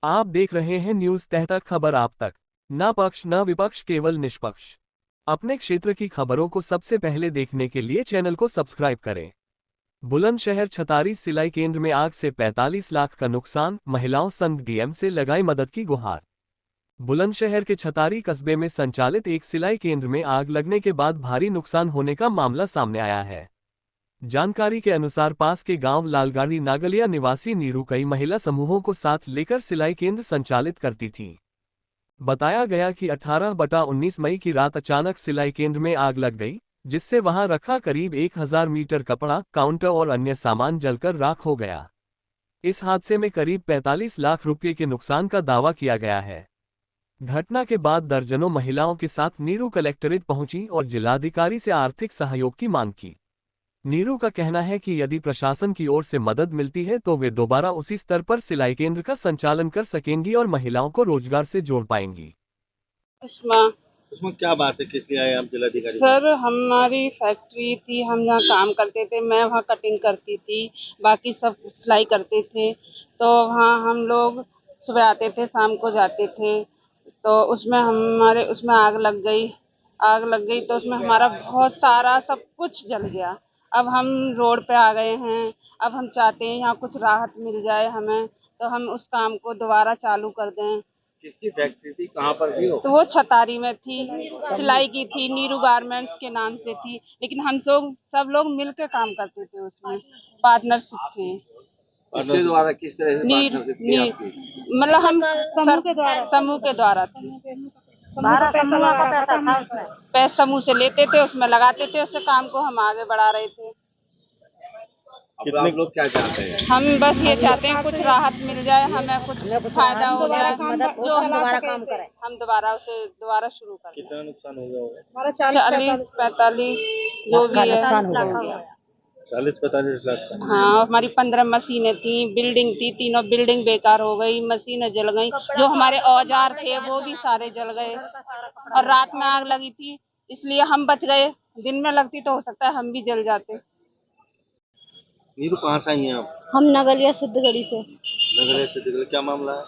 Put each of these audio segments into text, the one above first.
आप देख रहे हैं न्यूज तहतक, खबर आप तक। न पक्ष न विपक्ष, केवल निष्पक्ष। अपने क्षेत्र की खबरों को सबसे पहले देखने के लिए चैनल को सब्सक्राइब करें। बुलंदशहर छतारी सिलाई केंद्र में आग से 45 लाख का नुकसान, महिलाओं संघ डीएम से लगाई मदद की गुहार। बुलंदशहर के छतारी कस्बे में संचालित एक सिलाई केंद्र में आग लगने के बाद भारी नुकसान होने का मामला सामने आया है। जानकारी के अनुसार पास के गांव लालगाड़ी नागलिया निवासी नीरू कई महिला समूहों को साथ लेकर सिलाई केंद्र संचालित करती थी। बताया गया कि 18/19 मई की रात अचानक सिलाई केंद्र में आग लग गई, जिससे वहां रखा करीब 1000 मीटर कपड़ा, काउंटर और अन्य सामान जलकर राख हो गया। इस हादसे में करीब 45 लाख रुपये के नुकसान का दावा किया गया है। घटना के बाद दर्जनों महिलाओं के साथ नीरू कलेक्ट्रेट पहुंची और जिलाधिकारी से आर्थिक सहयोग की मांग की। नीरू का कहना है कि यदि प्रशासन की ओर से मदद मिलती है तो वे दोबारा उसी स्तर पर सिलाई केंद्र का संचालन कर सकेंगी और महिलाओं को रोजगार से जोड़ पाएंगी। उसमें क्या बात है, किस लिए आए आप जिलाधिकारी? सर, हमारी फैक्ट्री थी, हम जहाँ काम करते थे, मैं वहाँ कटिंग करती थी, बाकी सब सिलाई करते थे। तो वहाँ हम लोग सुबह आते थे, शाम को जाते थे। तो उसमें आग लग गई। तो उसमें हमारा बहुत सारा सब कुछ जल गया। अब हम रोड पे आ गए हैं। अब हम चाहते हैं यहाँ कुछ राहत मिल जाए हमें, तो हम उस काम को दोबारा चालू कर दें। किसकी फैक्ट्री थी, कहाँ पर थी वो? तो वो छतारी में थी, सिलाई की थी, नीरू गारमेंट्स के नाम से थी। लेकिन हम सब लोग मिलकर काम करते थे, उसमें पार्टनरशिप थी। उसके द्वारा किस तरह से पार्टनरशिप थी आपकी? मतलब हम समूह के द्वारा थी। पैसा समूह से लेते थे, उसमें लगाते थे, उससे काम को हम आगे बढ़ा रहे थे। कितने लोग क्या चाहते हैं? हम बस ये चाहते हैं कुछ राहत मिल जाए, हमें कुछ फायदा हो जाए, जो हम दोबारा काम करें, हम दोबारा शुरू करें। कितना नुकसान हो गया होगा? 40-45 जो भी है हो गया। 40-45 लाख का। हाँ, हमारी 15 मशीनें थी, बिल्डिंग थी, तीनों बिल्डिंग बेकार हो गई, मशीनें जल गई, जो हमारे औजार थे वो भी सारे जल गए। और रात में आग लगी थी, इसलिए हम बच गए। दिन में लगती तो हो सकता है हम भी जल जाते। नीरू, कहाँ से आई हैं आप? हम नगलिया सिद्धगढ़ी से। नगलिया सिद्धगढ़ी, क्या मामला है?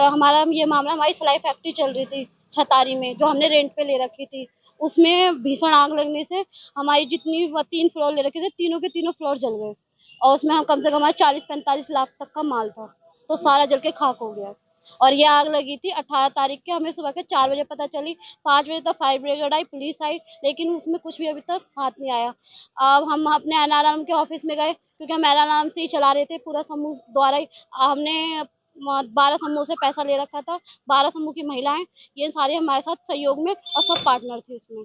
हमारा ये मामला, हमारी सिलाई फैक्ट्री चल रही थी छतारी में, जो हमने रेंट पे ले रखी थी। उसमें भीषण आग लगने से हमारी जितनी 3 फ्लोर ले रखे थे, तीनों के तीनों फ्लोर जल गए। और उसमें हम कम से कम 40-45 लाख तक का माल था, तो सारा जल के खाक हो गया। और ये आग लगी थी 18 तारीख के, हमें सुबह के 4 बजे पता चली। 5 बजे तक फायर ब्रिगेड आई, पुलिस आई, लेकिन उसमें कुछ भी अभी तक हाथ नहीं आया। अब हम अपने एनआरएम के ऑफिस में गए, क्योंकि हम एनआरएम से ही चला रहे थे, पूरा समूह द्वारा ही। हमने 12 समूह से पैसा ले रखा था, 12 समूह की महिलाएं, ये सारे हमारे साथ सहयोग में और सब पार्टनर थे उसमें।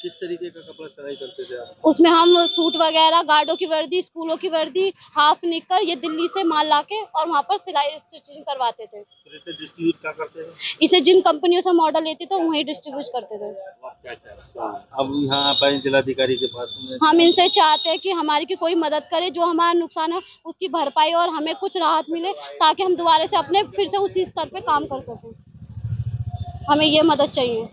किस तरीके का कपड़ा सिलाई करते थे आप? उसमें हम सूट वगैरह, गार्डों की वर्दी, स्कूलों की वर्दी, हाफ निकर, ये दिल्ली से माल लाके और वहाँ पर सिलाई स्टिचिंग करवाते थे। फिर इसे डिस्ट्रीब्यूट क्या करते थे? इसे जिन कंपनियों से मॉडल लेते थे वहीं डिस्ट्रीब्यूट करते थे। अब यहाँ आप आए जिलाधिकारी के पास में, हम इनसे चाहते हैं कि हमारी की कोई मदद करे, जो हमारा नुकसान है उसकी भरपाई और हमें कुछ राहत मिले, ताकि हम दोबारा से अपने फिर से उसी स्तर पे काम कर सकें। हमें ये मदद चाहिए।